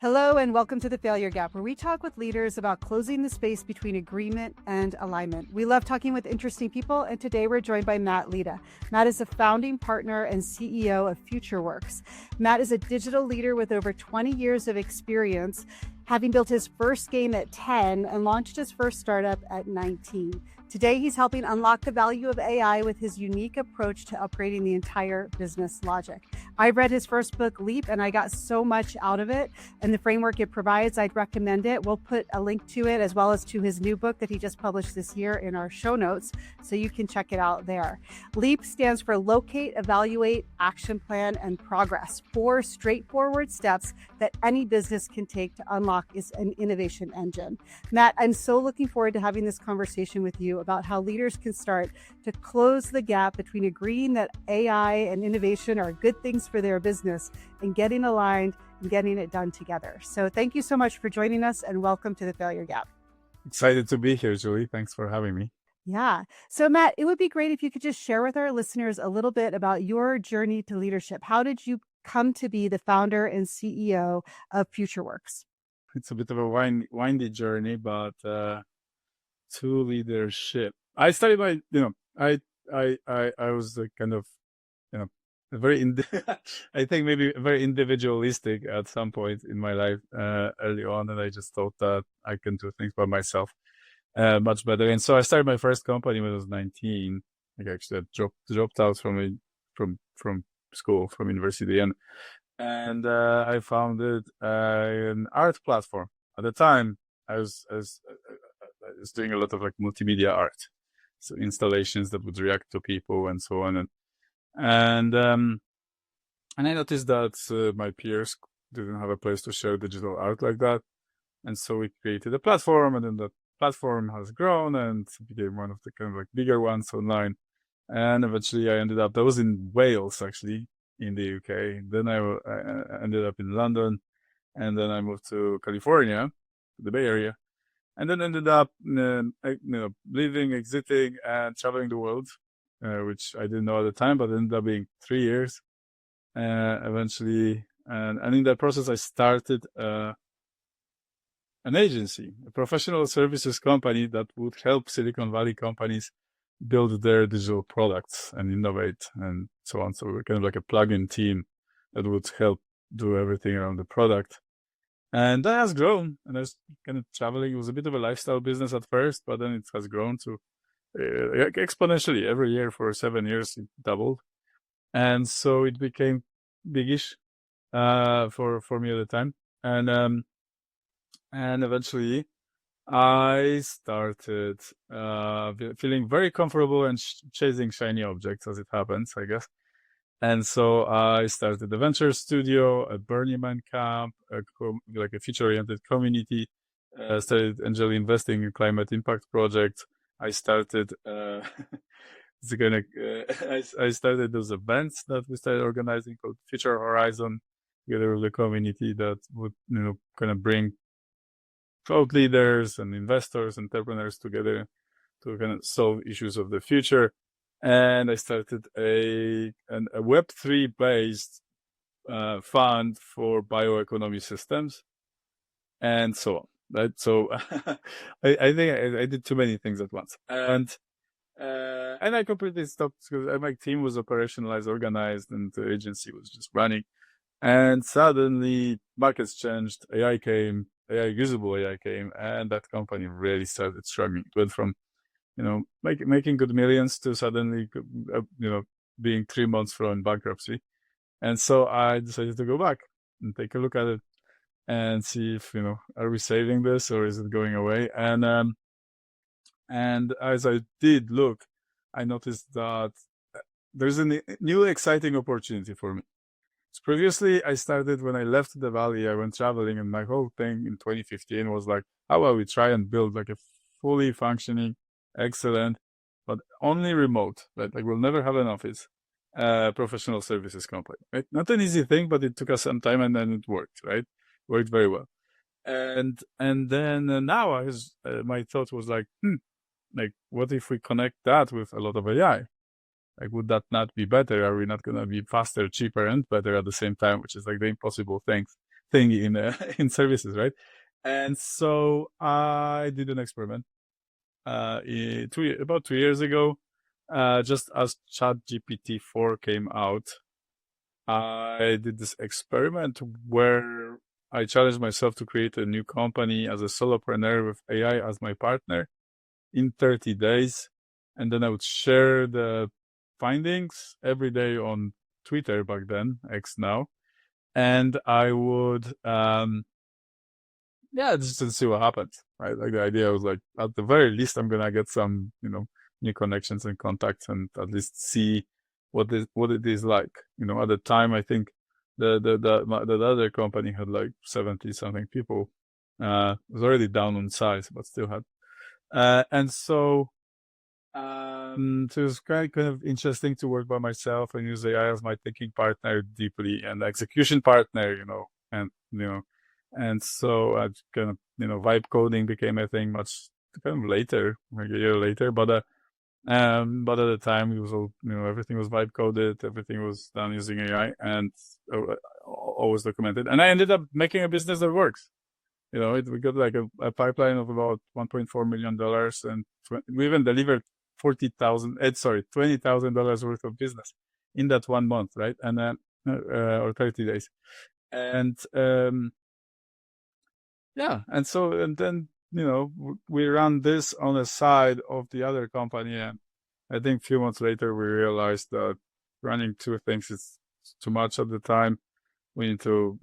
Hello and welcome to The Failure Gap, where we talk with leaders about closing the space between agreement and alignment. We love talking with interesting people, and today we're joined by Matt Leta. Matt is a founding partner and CEO of FutureWorks. Matt is a digital leader with over 20 years of experience, having built his first game at 10 and launched his first startup at 19. Today, he's helping unlock the value of AI with his unique approach to upgrading the entire business logic. I read his first book, Leap, and I got so much out of it and the framework it provides. I'd recommend it. We'll put a link to it as well as to his new book that he just published this year in our show notes, so you can check it out there. Leap stands for Locate, Evaluate, Action Plan, and Progress. 4 straightforward steps that any business can take to unlock is an innovation engine. Matt, I'm so looking forward to having this conversation with you about how leaders can start to close the gap between agreeing that AI and innovation are good things for their business and getting aligned and getting it done together. So thank you so much for joining us and welcome to The Failure Gap. Excited to be here, Julie. Thanks for having me. Yeah. So Matt, it would be great if you could just share with our listeners a little bit about your journey to leadership. How did you come to be the founder and CEO of FutureWorks? It's a bit of a windy journey, but to leadership. I started by, I was a kind of, I think maybe very individualistic at some point in my life early on, and I just thought that I can do things by myself much better. And so I started my first company when I was 19. Like actually, I dropped out from school, from university, and I founded an art platform. At the time, I was doing a lot of like multimedia art, so installations that would react to people and so on. And I noticed that my peers didn't have a place to share digital art like that. And so we created a platform, and then that platform has grown and became one of the kind of like bigger ones online. And eventually I ended up, that was in Wales, actually, in the UK. Then I ended up in London, and then I moved to California, the Bay Area, and then ended up, living, exiting, and traveling the world, which I didn't know at the time, but ended up being 3 years, eventually. And in that process, I started an agency, a professional services company that would help Silicon Valley companies build their digital products and innovate and so on. So we're kind of like a plug-in team that would help do everything around the product. And that has grown, and I was kind of traveling. It was a bit of a lifestyle business at first, but then it has grown to exponentially. Every year for 7 years, it doubled. And so it became biggish for me at the time. And eventually I started feeling very comfortable and chasing shiny objects, as it happens, I guess. And so I started a venture studio, a Burning Man camp, like a future-oriented community. Started angel investing in climate impact projects. I started I started those events that we started organizing called Future Horizon, together with the community that would kind of bring thought leaders and investors, entrepreneurs together to kind of solve issues of the future. And I started a Web3 based fund for bioeconomy systems, and so on. Right? So I think I did too many things at once, and I completely stopped because my team was operationalized, organized, and the agency was just running. And suddenly markets changed. Usable AI came, and that company really started struggling. It went from making good millions to suddenly, being 3 months from bankruptcy. And so I decided to go back and take a look at it and see if, are we saving this or is it going away? And as I did look, I noticed that there's a new exciting opportunity for me. So previously, I started when I left the Valley, I went traveling, and my whole thing in 2015 was like, how about we try and build like a fully functioning, excellent, but only remote, right? Like we'll never have an office, professional services company, right? Not an easy thing, but it took us some time, and then it worked, right? Worked very well. And then now my thought was like, what if we connect that with a lot of AI? Like, would that not be better? Are we not going to be faster, cheaper, and better at the same time, which is like the impossible things thing in in services, right? And so I did an experiment about 2 years ago, just as ChatGPT 4 came out. I did this experiment where I challenged myself to create a new company as a solopreneur with AI as my partner in 30 days. And then I would share the findings every day on Twitter back then, X now. And I would, just to see what happens, right? Like the idea was like, at the very least, I'm going to get some, new connections and contacts and at least see what it is like. At the time, I think the other company had like 70 something people. It was already down on size, but still had. And so it was kind of interesting to work by myself and use AI as my thinking partner deeply and execution partner, and so I kind of, vibe coding became a thing much kind of later, like a year later, but at the time it was all, everything was vibe coded, everything was done using AI and always documented. And I ended up making a business that works. We got like a pipeline of about $1.4 million and we even delivered $20,000 worth of business in that 1 month, right? And then, or 30 days. And, and then, we ran this on the side of the other company. And I think a few months later, we realized that running two things is too much at the time. We need to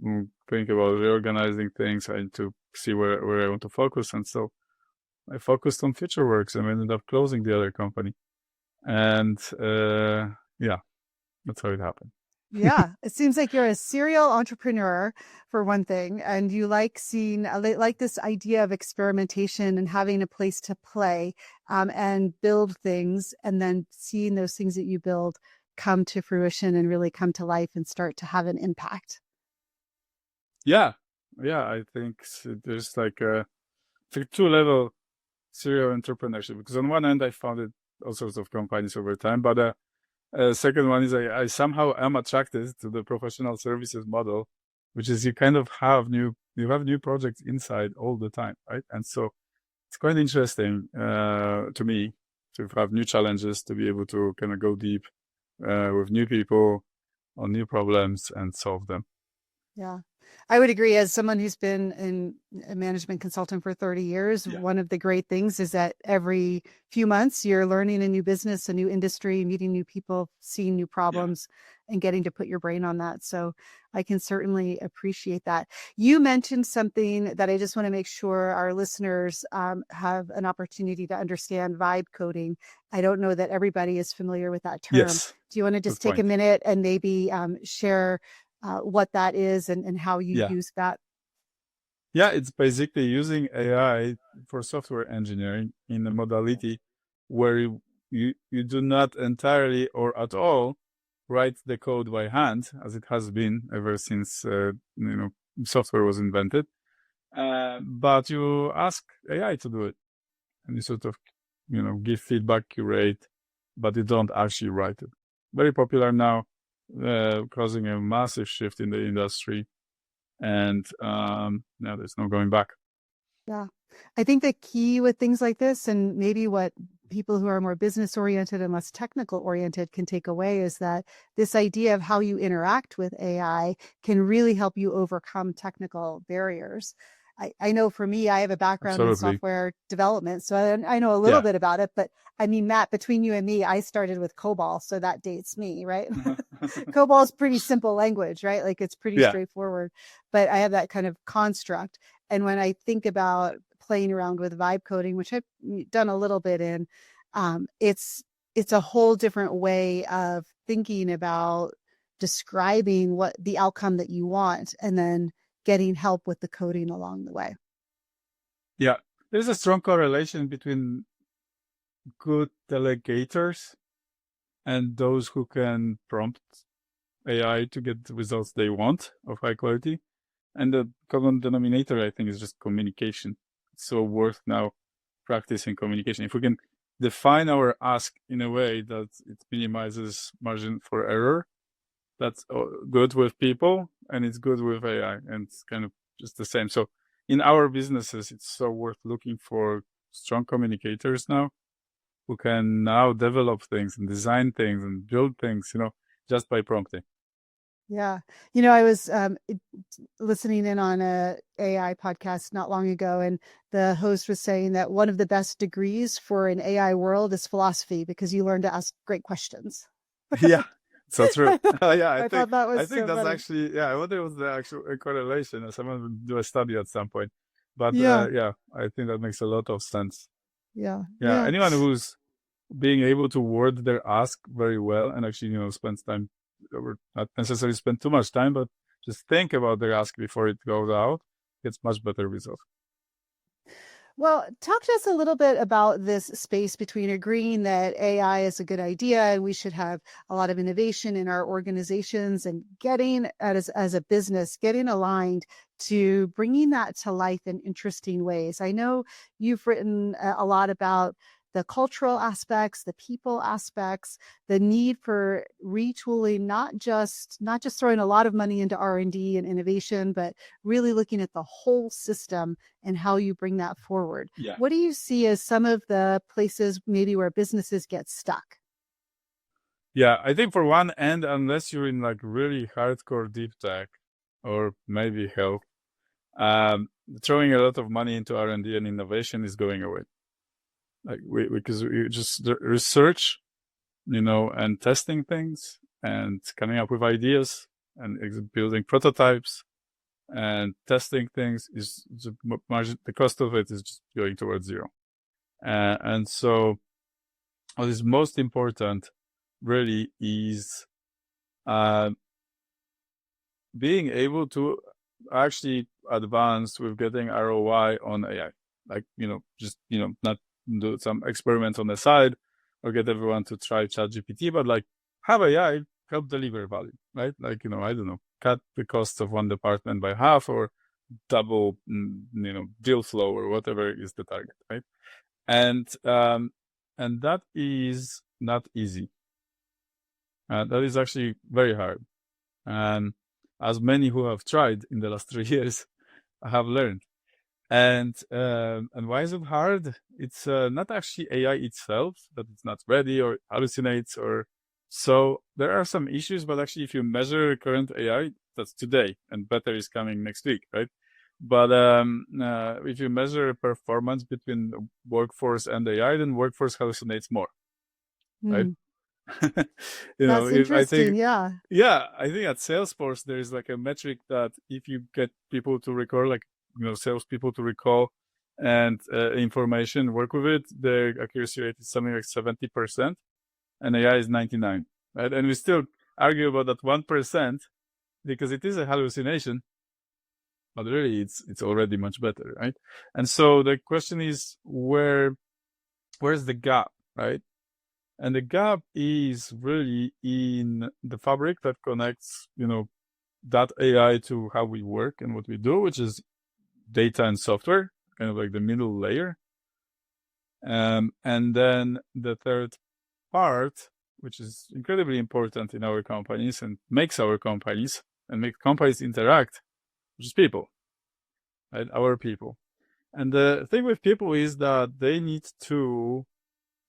think about reorganizing things. I need to see where I want to focus. And so I focused on FutureWorks and we ended up closing the other company. And that's how it happened. Yeah, it seems like you're a serial entrepreneur for one thing, and you like like this idea of experimentation and having a place to play and build things, and then seeing those things that you build come to fruition and really come to life and start to have an impact. Yeah, I think there's like a two-level serial entrepreneurship, because on one end I founded all sorts of companies over time, but second one is I somehow am attracted to the professional services model, which is you kind of have new projects inside all the time, right? And so it's quite interesting to me to have new challenges, to be able to kind of go deep with new people on new problems and solve them. Yeah, I would agree. As someone who's been a management consultant for 30 years, one of the great things is that every few months you're learning a new business, a new industry, meeting new people, seeing new problems, and getting to put your brain on that. So I can certainly appreciate that. You mentioned something that I just want to make sure our listeners have an opportunity to understand: vibe coding. I don't know that everybody is familiar with that term. Yes. Do you want to just take a minute and maybe share what that is and how you use that? Yeah, it's basically using AI for software engineering in a modality where you do not entirely or at all write the code by hand, as it has been ever since software was invented, but you ask AI to do it, and you sort of give feedback, curate, but you don't actually write it. Very popular now, causing a massive shift in the industry. And now there's no going back. Yeah. I think the key with things like this, and maybe what people who are more business oriented and less technical oriented can take away, is that this idea of how you interact with AI can really help you overcome technical barriers. I know for me, I have a background in software development, so I know a little bit about it. But I mean, Matt, between you and me, I started with COBOL, so that dates me, right? COBOL is pretty simple language, right? Like it's pretty straightforward. But I have that kind of construct. And when I think about playing around with vibe coding, which I've done a little bit in, it's a whole different way of thinking about describing what the outcome that you want, and then getting help with the coding along the way. Yeah, there's a strong correlation between good delegators and those who can prompt AI to get the results they want of high quality. And the common denominator, I think, is just communication. It's so worth now practicing communication. If we can define our ask in a way that it minimizes margin for error, that's good with people. and it's good with AI, and it's kind of just the same. So in our businesses, it's so worth looking for strong communicators now who can now develop things and design things and build things, just by prompting. Yeah. I was listening in on a AI podcast not long ago, and the host was saying that one of the best degrees for an AI world is philosophy, because you learn to ask great questions. Yeah, so true. Yeah, I thought that I was think so that's funny. actually, yeah, I wonder if it was the actual correlation, or someone would do a study at some point. But Yeah. yeah, I think that makes a lot of sense. Yeah. Yeah, Yeah. anyone who's being able to word their ask very well and actually, spends time, or not necessarily spend too much time, but just think about their ask before it goes out, gets much better results. Well, talk to us a little bit about this space between agreeing that AI is a good idea and we should have a lot of innovation in our organizations, and getting as a business, getting aligned to bringing that to life in interesting ways. I know you've written a lot about the cultural aspects, the people aspects, the need for retooling, not just throwing a lot of money into R&D and innovation, but really looking at the whole system and how you bring that forward. Yeah. What do you see as some of the places maybe where businesses get stuck? Yeah, I think for one end, unless you're in like really hardcore deep tech or maybe health, throwing a lot of money into R&D and innovation is going away. Like because we just research, and testing things and coming up with ideas and building prototypes and testing things is the cost of it is just going towards zero. And so what is most important really is being able to actually advance with getting ROI on AI. Like, just, not do some experiments on the side or get everyone to try ChatGPT, but like have AI help deliver value, right? Like, I don't know, cut the cost of one department by half or double, deal flow or whatever is the target, right? And that is not easy. That is actually very hard. And as many who have tried in the last 3 years have learned. And why is it hard? It's not actually AI itself, that it's not ready or hallucinates or so. There are some issues, but actually if you measure current AI, that's today, and better is coming next week, right? But if you measure performance between workforce and AI, then workforce hallucinates more, right? Hmm. That's I interesting. think, Yeah. yeah, I think at Salesforce, there's like a metric that if you get people to recall, like, salespeople to recall and information, work with it, the accuracy rate is something like 70%, and AI is 99, right? And we still argue about that 1% because it is a hallucination, but really it's already much better, right? And so the question is where's the gap, right? And the gap is really in the fabric that connects, that AI to how we work and what we do, which is data and software, kind of like the middle layer. And then the third part, which is incredibly important in our companies and makes our companies and makes companies interact, which is people, right? Our people. And the thing with people is that they need to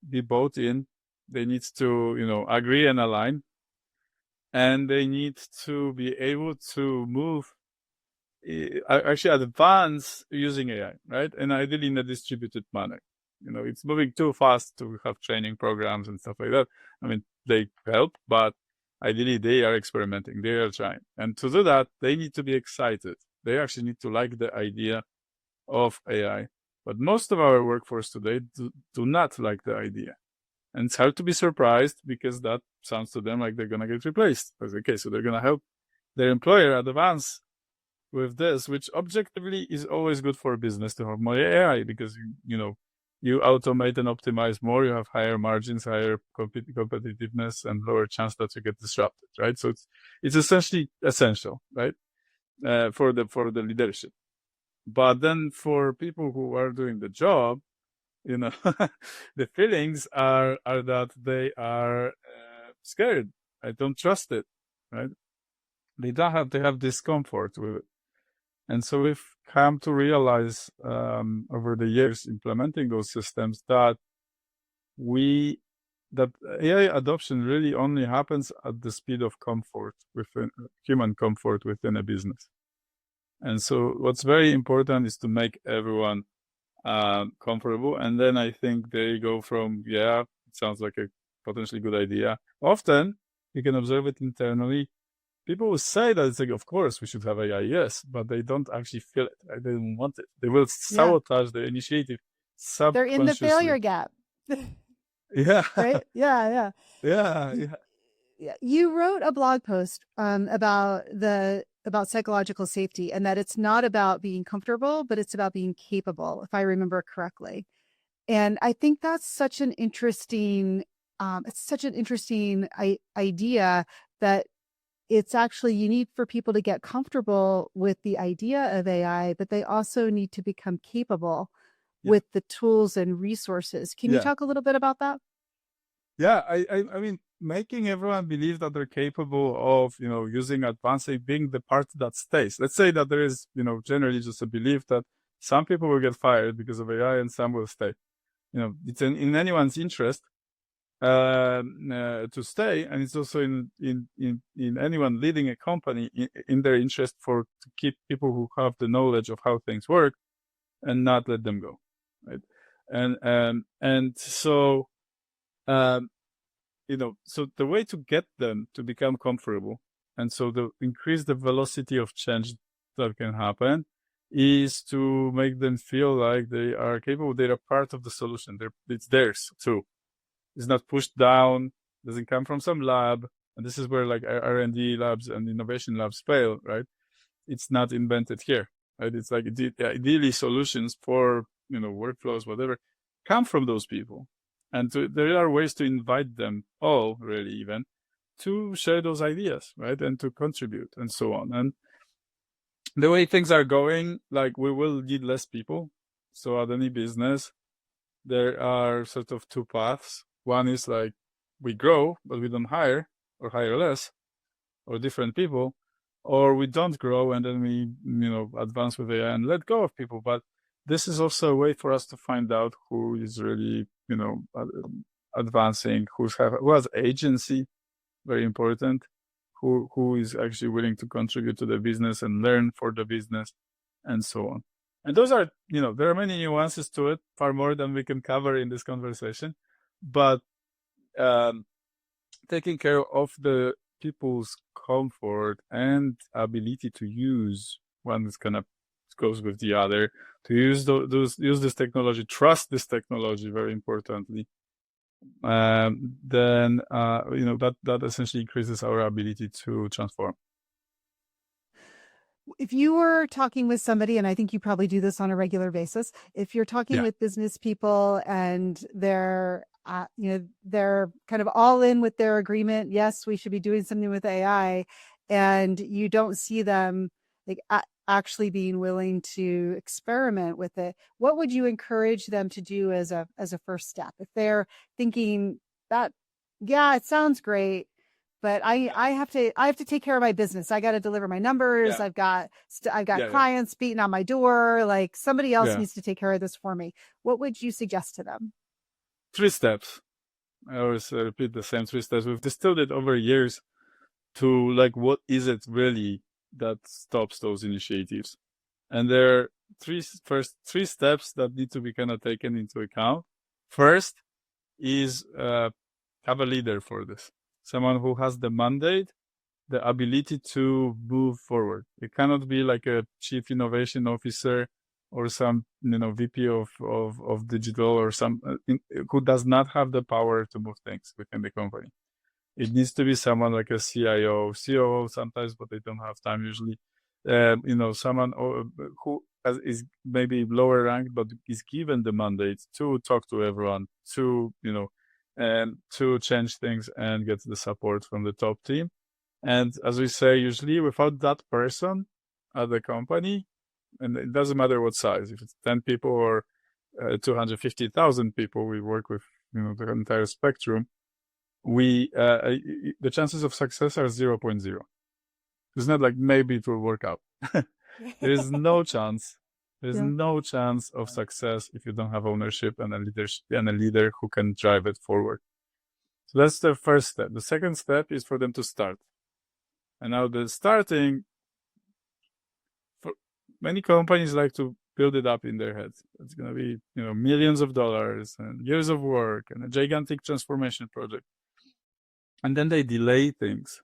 be bought in. They need to, agree and align. And they need to be able to move, actually advance using AI, right? And ideally in a distributed manner. It's moving too fast to have training programs and stuff like that. I mean, they help, but ideally they are experimenting, they are trying. And to do that, they need to be excited. They actually need to like the idea of AI. But most of our workforce today do not like the idea. And it's hard to be surprised because that sounds to them like they're going to get replaced. Okay, so they're going to help their employer advance with this, which objectively is always good for a business to have more AI because, you automate and optimize more, you have higher margins, higher competitiveness, and lower chance that you get disrupted, right? So it's essentially essential, right, for the leadership. But then for people who are doing the job, the feelings are that they are scared. I don't trust it, right? they have discomfort with it. And so we've come to realize over the years implementing those systems that that AI adoption really only happens at the speed of comfort within human comfort within a business. And so what's very important is to make everyone comfortable. And then I think they go from, it sounds like a potentially good idea. Often you can observe it internally. People will say that it's like, of course we should have AI, yes, but they don't actually feel it. Right? They don't want it. They will sabotage the initiative subconsciously. They're in the failure gap. Yeah. Right? Yeah. Yeah. You wrote a blog post about psychological safety, and that it's not about being comfortable, but it's about being capable, if I remember correctly. And I think that's such an interesting idea, that it's actually, you need for people to get comfortable with the idea of AI, but they also need to become capable with the tools and resources. Can you talk a little bit about that? Yeah, I mean, making everyone believe that they're capable of, using advanced AI being the part that stays. Let's say that there is, generally just a belief that some people will get fired because of AI and some will stay. It's in anyone's interest to stay, and it's also in anyone leading a company in their interest to keep people who have the knowledge of how things work and not let them go, right? And so so the way to get them to become comfortable, and so to increase the velocity of change that can happen, is to make them feel like they are capable, they are part of the solution. It's theirs too. It's not pushed down, doesn't come from some lab. And this is where like R&D labs and innovation labs fail, right? It's not invented here, right? It's like ideally solutions for, workflows, whatever, come from those people. And there are ways to invite them all, really, even, to share those ideas, right? And to contribute and so on. And the way things are going, like, we will need less people. So at any business, there are sort of two paths. One is like we grow, but we don't hire, or hire less, or different people, or we don't grow and then we, advance with AI and let go of people. But this is also a way for us to find out who is really, advancing, who has agency, very important, who is actually willing to contribute to the business and learn for the business, and so on. And those are, there are many nuances to it, far more than we can cover in this conversation. But taking care of the people's comfort and ability to use one is kind of goes with the other, to use this technology, trust this technology, very importantly. Then that essentially increases our ability to transform. If you were talking with somebody, and I think you probably do this on a regular basis, if you're talking with business people and they're kind of all in with their agreement, yes, we should be doing something with AI, and you don't see them like actually being willing to experiment with it, what would you encourage them to do as a first step? If they're thinking that, it sounds great, but I have to take care of my business. I got to deliver my numbers. I've got clients beating on my door. Like, somebody else needs to take care of this for me. What would you suggest to them? 3 steps. I always repeat the same 3 steps. We've distilled it over years to like, what is it really that stops those initiatives? And there are first three steps that need to be kind of taken into account. First is have a leader for this. Someone who has the mandate, the ability to move forward. It cannot be like a chief innovation officer or some, VP of digital or some who does not have the power to move things within the company. It needs to be someone like a CIO, COO sometimes, but they don't have time usually. Someone who is maybe lower ranked, but is given the mandate to talk to everyone, to, and to change things and get the support from the top team. And as we say, usually without that person at the company, and it doesn't matter what size, if it's 10 people or 250,000 people, we work with, the entire spectrum. The chances of success are 0.0. It's not like maybe it will work out. There is no chance. There's Yeah. no chance of success if you don't have ownership and a leader who can drive it forward. So that's the first step. The second step is for them to start. And now the starting, for many companies like to build it up in their heads. It's going to be, millions of dollars and years of work and a gigantic transformation project. And then they delay things.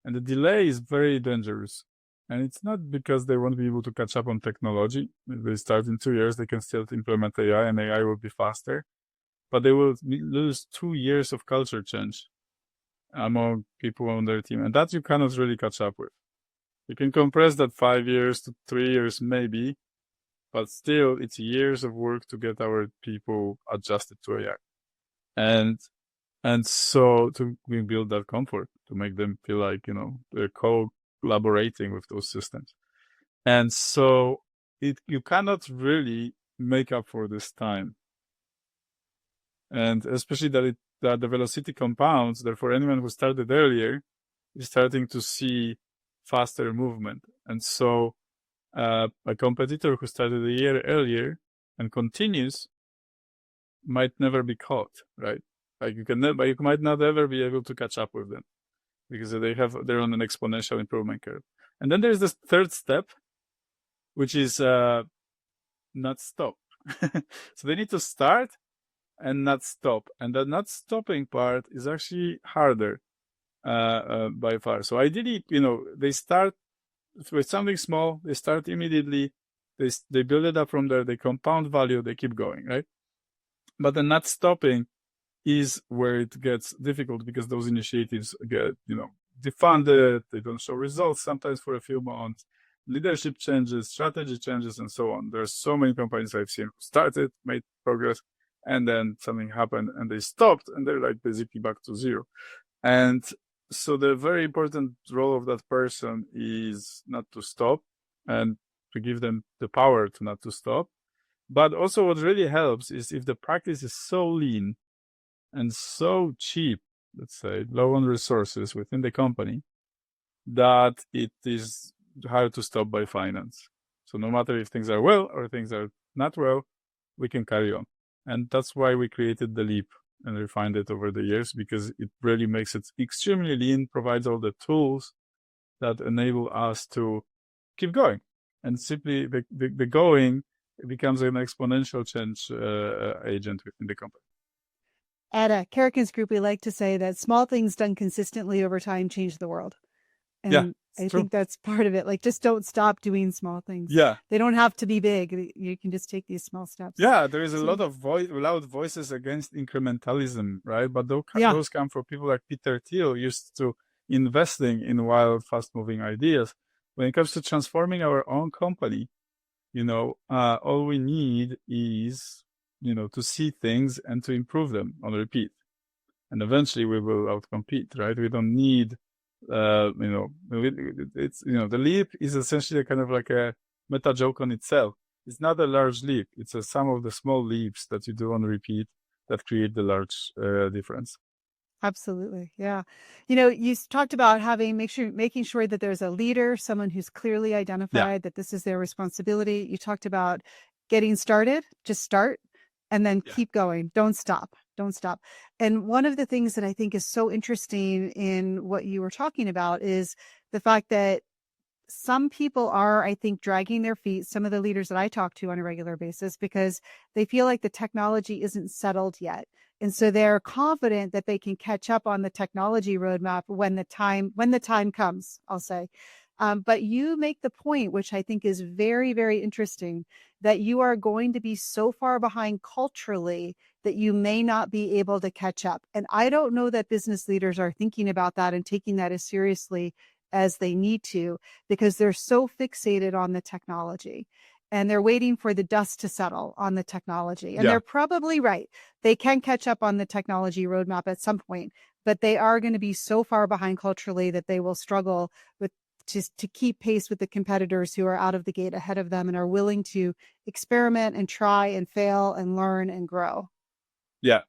And the delay is very dangerous. And it's not because they won't be able to catch up on technology. If they start in 2 years, they can still implement AI and AI will be faster. But they will lose 2 years of culture change among people on their team. And that you cannot really catch up with. You can compress that 5 years to 3 years maybe, but still it's years of work to get our people adjusted to AI. And so to build that comfort, to make them feel like, they're collaborating with those systems. And so you cannot really make up for this time. And especially that the velocity compounds, therefore anyone who started earlier is starting to see faster movement. And so a competitor who started a year earlier and continues might never be caught, right? Like you might not ever be able to catch up with them because they're on an exponential improvement curve. And then there's this third step, which is not stop. So they need to start and not stop. And the not stopping part is actually harder by far. So ideally, they start with something small, they start immediately, they build it up from there, they compound value, they keep going, right? But the not stopping is where it gets difficult because those initiatives get, defunded, they don't show results sometimes for a few months, leadership changes, strategy changes, and so on. There's so many companies I've seen who started, made progress, and then something happened and they stopped and they're like basically back to zero. And so the very important role of that person is not to stop and to give them the power to not to stop. But also what really helps is if the practice is so lean and so cheap, let's say, low on resources within the company, that it is hard to stop by finance. So no matter if things are well or things are not well, we can carry on. And that's why we created the Leap and refined it over the years, because it really makes it extremely lean, provides all the tools that enable us to keep going. And simply the going becomes an exponential change agent within the company. At Karrikins Group, we like to say that small things done consistently over time change the world. And I think that's part of it. Like, just don't stop doing small things. Yeah. They don't have to be big. You can just take these small steps. Yeah, there is a lot of loud voices against incrementalism, right? But those come from people like Peter Thiel, used to investing in wild, fast-moving ideas. When it comes to transforming our own company, all we need is, to see things and to improve them on repeat. And eventually we will outcompete, right? We don't need, it's, the leap is essentially kind of like a meta joke on itself. It's not a large leap. It's a sum of the small leaps that you do on repeat that create the large difference. Absolutely. Yeah. You talked about making sure that there's a leader, someone who's clearly identified that this is their responsibility. You talked about getting started, just start, and then keep going. Don't stop. And one of the things that I think is so interesting in what you were talking about is the fact that some people are, I think, dragging their feet, some of the leaders that I talk to on a regular basis, because they feel like the technology isn't settled yet. And so they're confident that they can catch up on the technology roadmap when the time comes, I'll say. But you make the point, which I think is very, very interesting, that you are going to be so far behind culturally that you may not be able to catch up. And I don't know that business leaders are thinking about that and taking that as seriously as they need to, because they're so fixated on the technology and they're waiting for the dust to settle on the technology. And they're probably right. They can catch up on the technology roadmap at some point, but they are going to be so far behind culturally that they will struggle to keep pace with the competitors who are out of the gate ahead of them and are willing to experiment and try and fail and learn and grow. Yeah.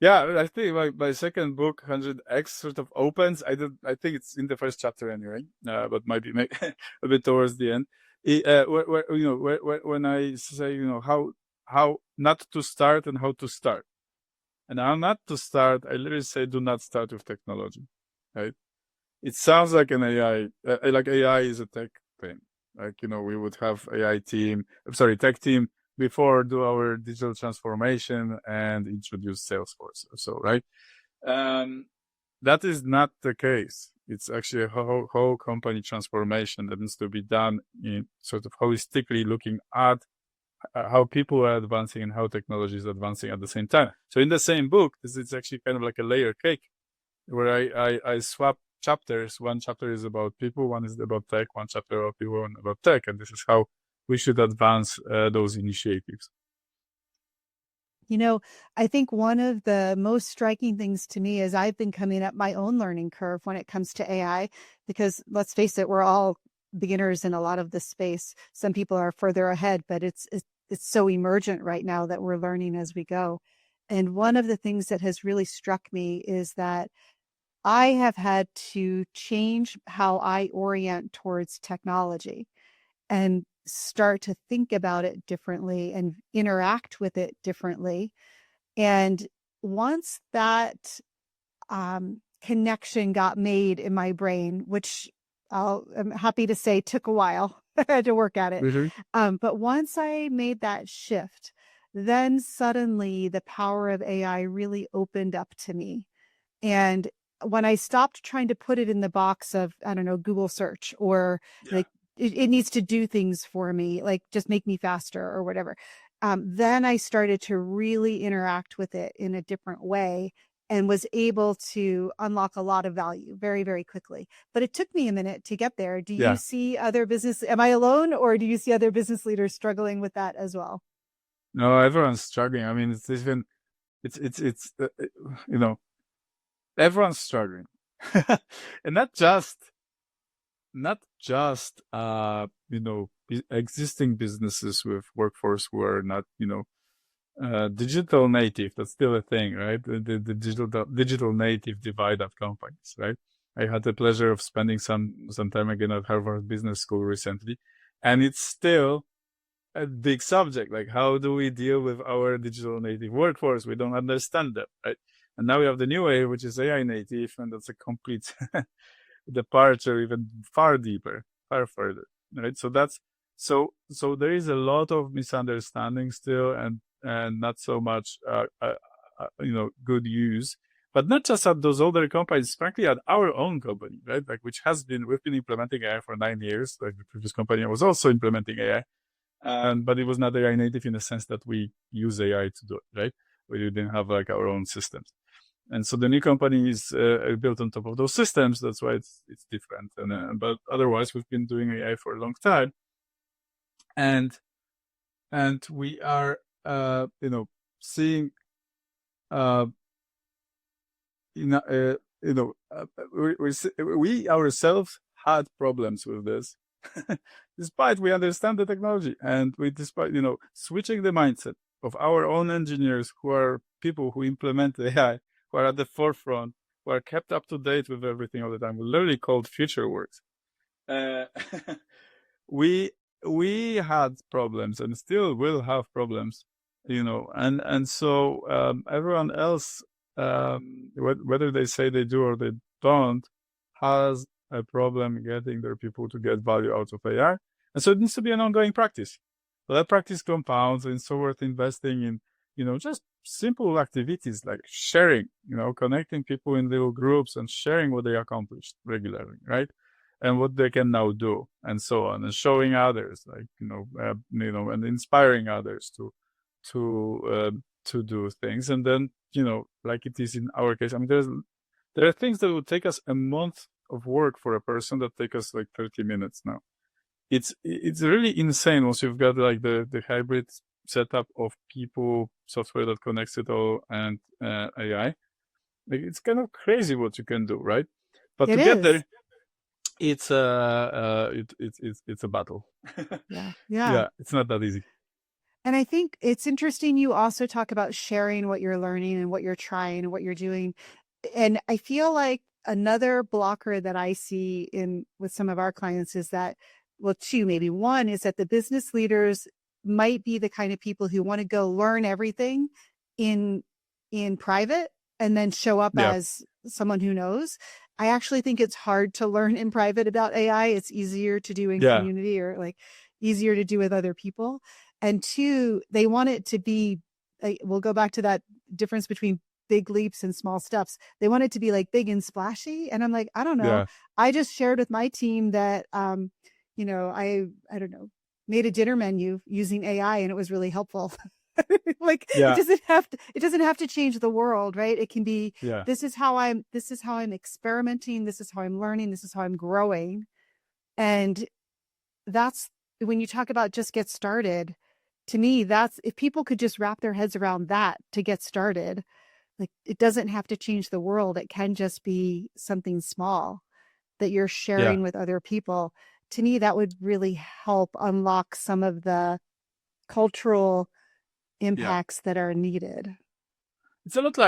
Yeah, I think my second book, 100X, sort of opens. I think it's in the first chapter anyway, but might be a bit towards the end. When I say, how not to start and how to start. And how not to start, I literally say, do not start with technology, right? It sounds like an AI, like AI is a tech thing. Like, we would have tech team before do our digital transformation and introduce Salesforce. So, right? That is not the case. It's actually a whole company transformation that needs to be done in sort of holistically looking at how people are advancing and how technology is advancing at the same time. So in the same book, this is actually kind of like a layer cake where I swap chapters. One chapter is about people, one is about tech, one chapter about people, one about tech. And this is how we should advance those initiatives. I think one of the most striking things to me is I've been coming up my own learning curve when it comes to AI, because let's face it, we're all beginners in a lot of this space. Some people are further ahead, but it's so emergent right now that we're learning as we go. And one of the things that has really struck me is that I have had to change how I orient towards technology and start to think about it differently and interact with it differently. And once that connection got made in my brain, which I'm happy to say took a while, I had to work at it. Mm-hmm. But once I made that shift, then suddenly the power of AI really opened up to me. And when I stopped trying to put it in the box of, I don't know, Google search or like it needs to do things for me, like just make me faster or whatever. Then I started to really interact with it in a different way and was able to unlock a lot of value very, very quickly. But it took me a minute to get there. Do you see other am I alone, or do you see other business leaders struggling with that as well? No, everyone's struggling. I mean, everyone's struggling. And not just existing businesses with workforce who are not digital native. That's still a thing, right? The digital native divide of companies, right? I had the pleasure of spending some time again at Harvard Business School recently, and it's still a big subject. Like, how do we deal with our digital native workforce? We don't understand them, right? And now we have the new wave, which is AI native, and that's a complete departure, even far deeper, far further, right? So there is a lot of misunderstanding still, and not so much, good use. But not just at those older companies, frankly, at our own company, right? Like, we've been implementing AI for 9 years. Like, the previous company was also implementing AI. But it was not AI native in the sense that we use AI to do it, right? We didn't have like our own systems. And so the new company is built on top of those systems. That's why it's different. But otherwise, we've been doing AI for a long time, and we are seeing we ourselves had problems with this, despite we understand the technology, and despite switching the mindset of our own engineers, who are people who implement AI, who are at the forefront, who are kept up to date with everything all the time. We're literally called future works. We had problems and still will have problems, and so everyone else, whether they say they do or they don't, has a problem getting their people to get value out of AI. And so it needs to be an ongoing practice. So that practice compounds, and so worth investing in, just simple activities like sharing, connecting people in little groups and sharing what they accomplished regularly, right? And what they can now do, and so on, and showing others, like, and inspiring others to do things. And then, like it is in our case, I mean, there are things that would take us a month of work for a person that take us like 30 minutes now. It's really insane once you've got like the hybrid setup of people, software that connects it all, and AI. Like, it's kind of crazy what you can do, right? But to get there, it's a battle. Yeah. It's not that easy. And I think it's interesting. You also talk about sharing what you're learning and what you're trying and what you're doing. And I feel like another blocker that I see in with some of our clients is that, well, two, maybe one is that the business leaders might be the kind of people who want to go learn everything in private and then show up Yeah. as someone who knows. I actually think it's hard to learn in private about AI. It's easier to do in Yeah. community, or like easier to do with other people. And two, they want it to be, we'll go back to that difference between big leaps and small steps. They want it to be like big and splashy. And I'm like, I don't know. Yeah. I just shared with my team that, I don't know, made a dinner menu using AI and it was really helpful. Like Yeah. it doesn't have to change the world, right? It can be, Yeah. this is how I'm experimenting. This is how I'm learning. This is how I'm growing. And that's when you talk about just get started, to me, that's, if people could just wrap their heads around that to get started, like it doesn't have to change the world. It can just be something small that you're Yeah. sharing with other people. To me, that would really help unlock some of the cultural Yeah. impacts that are needed. It's a lot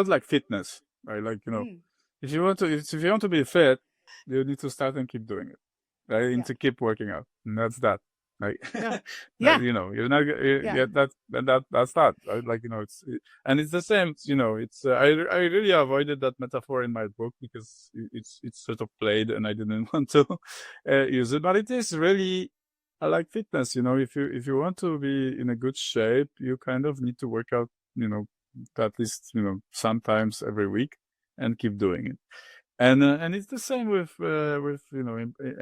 like fitness, right? Like, Mm. if you want to be fit, you need to start and keep doing it, right? You need Yeah. to keep working out, and that's that. Like, Yeah. Yeah. you're not, Yeah. that's that, right? Like, and it's the same, it's, I really avoided that metaphor in my book because it's sort of played and I didn't want to use it, but it is really like fitness, if you want to be in a good shape, you kind of need to work out, at least, sometimes every week and keep doing it. And it's the same with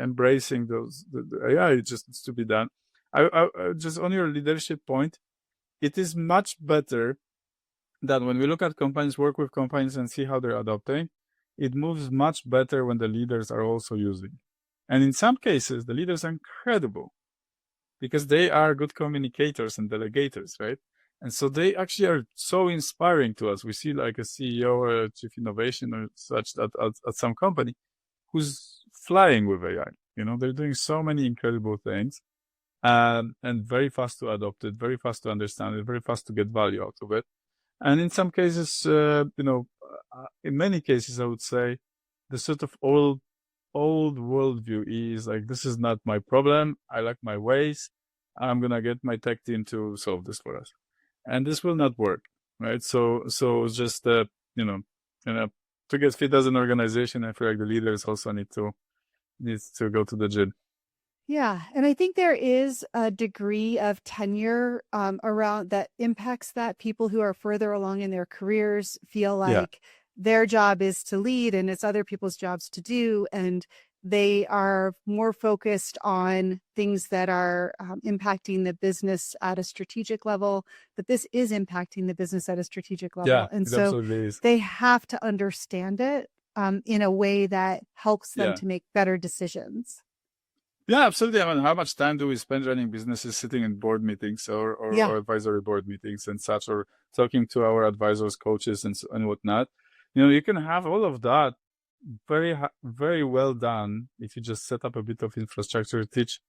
embracing the AI. It just needs to be done. I just on your leadership point, it is much better that when we look at companies, work with companies and see how they're adopting, it moves much better when the leaders are also using. And in some cases, the leaders are incredible because they are good communicators and delegators, right? And so they actually are so inspiring to us. We see like a CEO or a chief innovation or such at some company who's flying with AI. They're doing so many incredible things, and very fast to adopt it, very fast to understand it, very fast to get value out of it. And in some cases, in many cases, I would say the sort of old worldview is like, this is not my problem. I like my ways. I'm going to get my tech team to solve this for us. And this will not work, right? So just, to get fit as an organization, I feel like the leaders also need to go to the gym. Yeah. And I think there is a degree of tenure around that impacts that. People who are further along in their careers feel like their job is to lead and it's other people's jobs to do. And they are more focused on things that are impacting the business at a strategic level, but this is impacting the business at a strategic level. Yeah, And it so absolutely is. they have to understand it in a way that helps them Yeah. to make better decisions. Yeah, absolutely. I mean, how much time do we spend running businesses, sitting in board meetings or advisory board meetings and such, or talking to our advisors, coaches, and whatnot? You can have all of that very well done if you just set up a bit of infrastructure, teach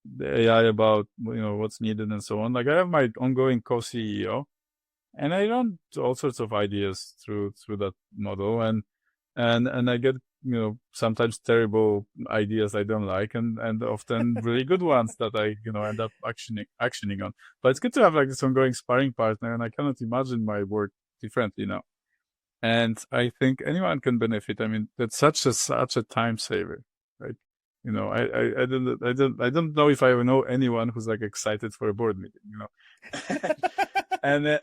the AI about what's needed and so on. Like I have my ongoing co-CEO, and I run all sorts of ideas through that model, and I get sometimes terrible ideas I don't like, and often really good ones that I end up actioning on. But it's good to have like this ongoing sparring partner, and I cannot imagine my work differently now. And I think anyone can benefit. I mean, that's such a time saver, right? I don't know if I know anyone who's like excited for a board meeting, and I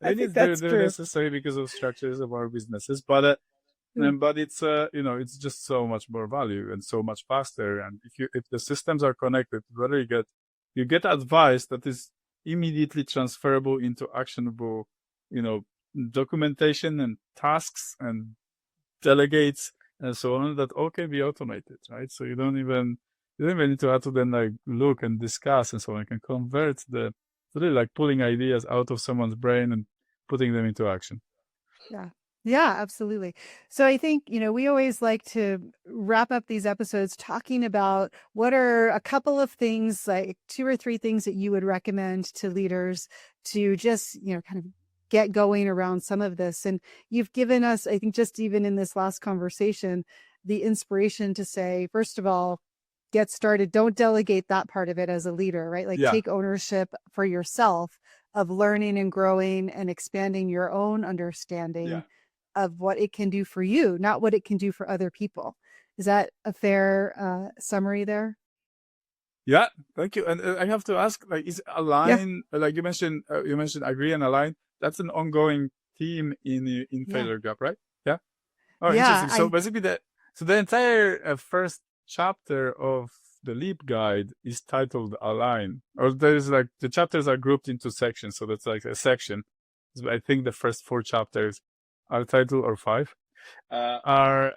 think they're that's true. necessary because of structures of our businesses, but it's it's just so much more value and so much faster. And if the systems are connected, whether you get advice that is immediately transferable into actionable, documentation and tasks and delegates and so on, that all can be automated, right? So you don't even need to have to then like look and discuss and so on. You can convert really like pulling ideas out of someone's brain and putting them into action. Yeah. Yeah, absolutely. So I think, we always like to wrap up these episodes talking about what are a couple of things, like two or three things that you would recommend to leaders to just, kind of get going around some of this. And you've given us, I think, just even in this last conversation, the inspiration to say, first of all, get started. Don't delegate that part of it as a leader, right? Like Yeah, take ownership for yourself of learning and growing and expanding your own yeah. understanding of what it can do for you, not what it can do for other people. Is that a fair summary there? Yeah, thank you. And I have to ask, like, is Yeah. align, like you mentioned agree and align. That's an ongoing theme in Yeah. Failure Gap, right? Yeah. Oh, Yeah. interesting. So basically, the entire first chapter of the Leap Guide is titled Align, or there's like the chapters are grouped into sections, so that's like a section. So I think the first four chapters are titled, or five, are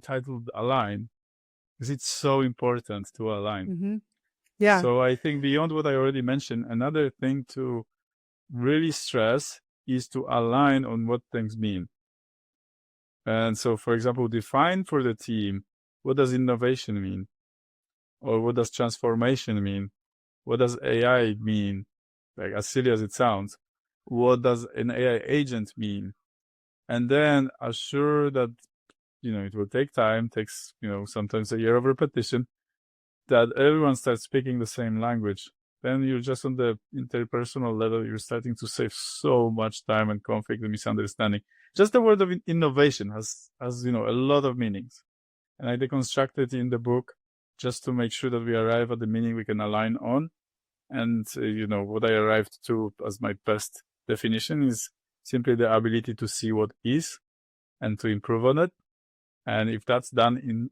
titled Align, because it's so important to align. hmm Yeah. So I think beyond what I already mentioned, another thing to really stress is to align on what things mean. And so, for example, define for the team, what does innovation mean? Or what does transformation mean? What does AI mean? Like, as silly as it sounds, what does an AI agent mean? And then assure that, it will take time, takes, sometimes a year of repetition, that everyone starts speaking the same language. Then you're just on the interpersonal level, you're starting to save so much time and conflict and misunderstanding. Just the word of innovation has a lot of meanings. And I deconstruct it in the book just to make sure that we arrive at the meaning we can align on. And, what I arrived to as my best definition is simply the ability to see what is and to improve on it. And if that's done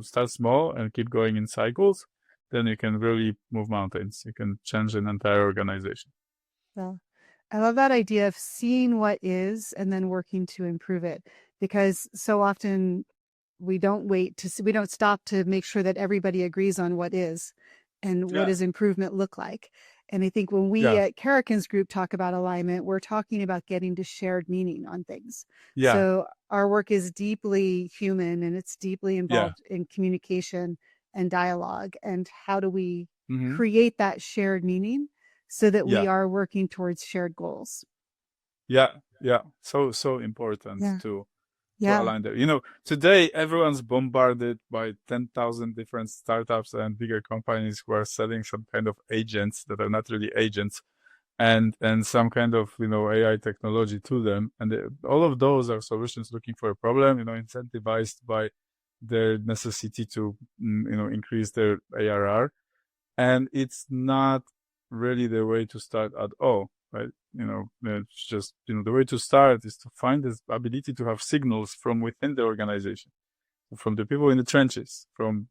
start small and keep going in cycles, then you can really move mountains. You can change an entire organization. So I love that idea of seeing what is and then working to improve it, because so often we don't wait to see, we don't stop to make sure that everybody agrees on what is and what Yeah. does improvement look like. And I think when we Yeah. at Karrikins Group talk about alignment, we're talking about getting to shared meaning on things. Yeah. So our work is deeply human and it's deeply Yeah. involved in communication and dialogue. And how do we Mm-hmm. create that shared meaning so that we Yeah. are working towards shared goals? Yeah. Yeah. So important Yeah. to Yeah. align there. Today everyone's bombarded by 10,000 different startups and bigger companies who are selling some kind of agents that are not really agents, and some kind of AI technology to them, and all of those are solutions looking for a problem, incentivized by their necessity to increase their ARR, and it's not really the way to start at all, right? It's just the way to start is to find this ability to have signals from within the organization, from the people in the trenches, from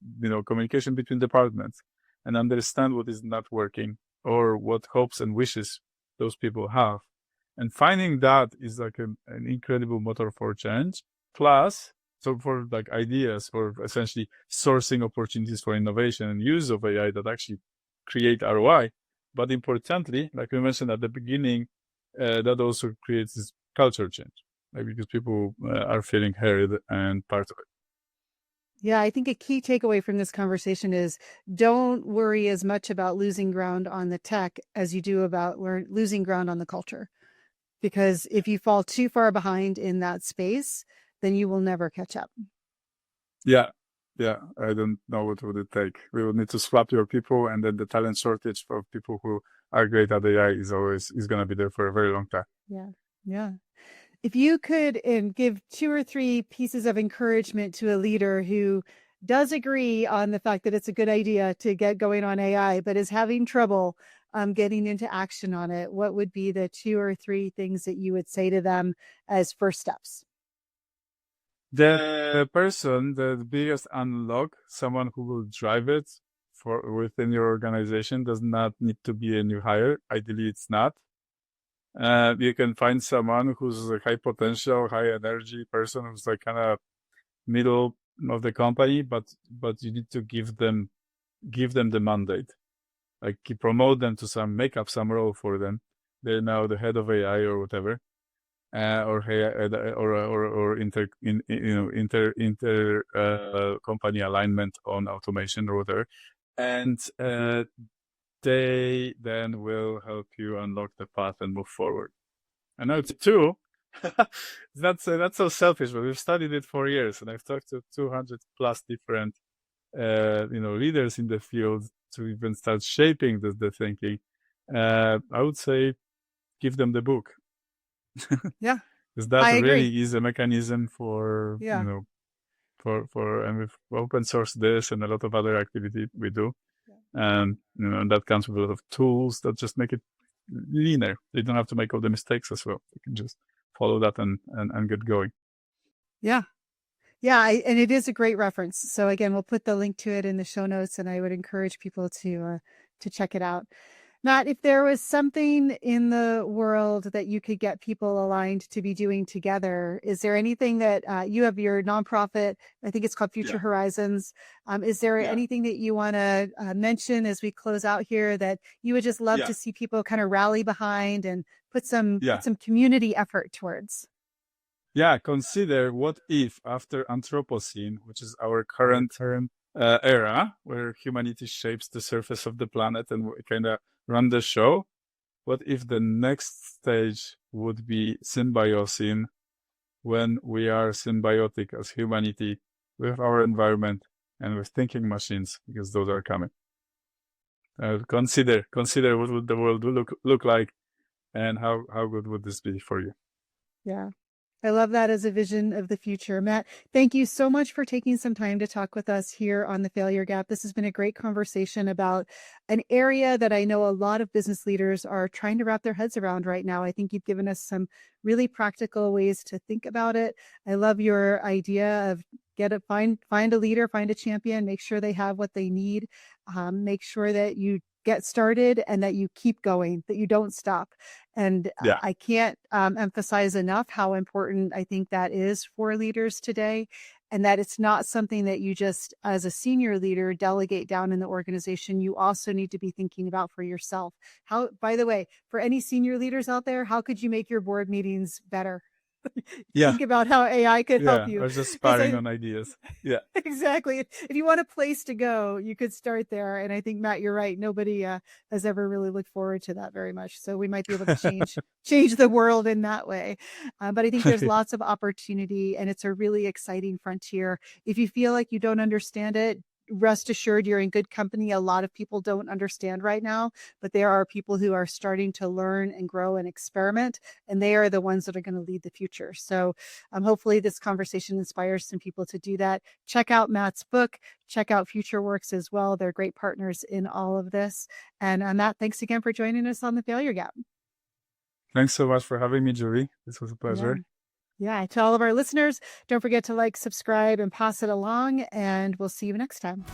communication between departments, and understand what is not working or what hopes and wishes those people have. And finding that is like an incredible motor for change. Plus, so for like ideas for essentially sourcing opportunities for innovation and use of AI that actually create ROI. But importantly, like we mentioned at the beginning, that also creates this culture change, like because people are feeling heard and part of it. Yeah, I think a key takeaway from this conversation is don't worry as much about losing ground on the tech as you do about losing ground on the culture. Because if you fall too far behind in that space, then you will never catch up. Yeah. Yeah. I don't know what would it take. We would need to swap your people, and then the talent shortage for people who are great at AI is going to be there for a very long time. Yeah. Yeah. If you could give two or three pieces of encouragement to a leader who does agree on the fact that it's a good idea to get going on AI, but is having trouble getting into action on it, what would be the two or three things that you would say to them as first steps? The person, the biggest unlock, someone who will drive it for within your organization, does not need to be a new hire. Ideally, it's not. You can find someone who's a high potential, high energy person who's like kind of middle of the company, but you need to give them the mandate, like promote them to make up some role for them. They're now the head of AI or whatever, or inter company alignment on automation or whatever, and they then will help you unlock the path and move forward. I know it's two. It's not so selfish, but we've studied it for years, and I've talked to 200 plus different leaders in the field to even start shaping the thinking. I would say give them the book. Yeah, because that I agree. really is a mechanism for Yeah. and we've open source this and a lot of other activity we do, and and that comes with a lot of tools that just make it leaner. They don't have to make all the mistakes as well. They can just follow that and get going. Yeah. Yeah, and it is a great reference. So again, we'll put the link to it in the show notes, and I would encourage people to check it out. Matt, if there was something in the world that you could get people aligned to be doing together, is there anything that you have your nonprofit, I think it's called Future Horizons. Is there anything that you want to mention as we close out here that you would just love to see people kind of rally behind and put some community effort towards? Yeah, consider what if after Anthropocene, which is our current era, where humanity shapes the surface of the planet and we kind of run the show, what if the next stage would be Symbiocene, when we are symbiotic as humanity with our environment and with thinking machines, because those are coming. Consider what would the world look like, and how good would this be for you? Yeah. I love that as a vision of the future. Matt, thank you so much for taking some time to talk with us here on the Failure Gap. This has been a great conversation about an area that I know a lot of business leaders are trying to wrap their heads around right now. I think you've given us some really practical ways to think about it. I love your idea of find a leader, find a champion, make sure they have what they need, make sure that you get started and that you keep going, that you don't stop. And I can't emphasize enough how important I think that is for leaders today, and that it's not something that you just, as a senior leader, delegate down in the organization. You also need to be thinking about for yourself. How, by the way, for any senior leaders out there, how could you make your board meetings better? Think about how AI could help you. Or just sparring on ideas. Yeah, exactly. If you want a place to go, you could start there. And I think, Matt, you're right. Nobody has ever really looked forward to that very much. So we might be able to change the world in that way. But I think there's lots of opportunity, and it's a really exciting frontier. If you feel like you don't understand it, rest assured you're in good company. A lot of people don't understand right now, but there are people who are starting to learn and grow and experiment, and they are the ones that are going to lead the future. So hopefully this conversation inspires some people to do that. Check out Matt's book, check out FutureWorks as well. They're great partners in all of this. And Matt, thanks again for joining us on the Failure Gap. Thanks so much for having me, Julie. This was a pleasure. Yeah, to all of our listeners, don't forget to like, subscribe, and pass it along, and we'll see you next time.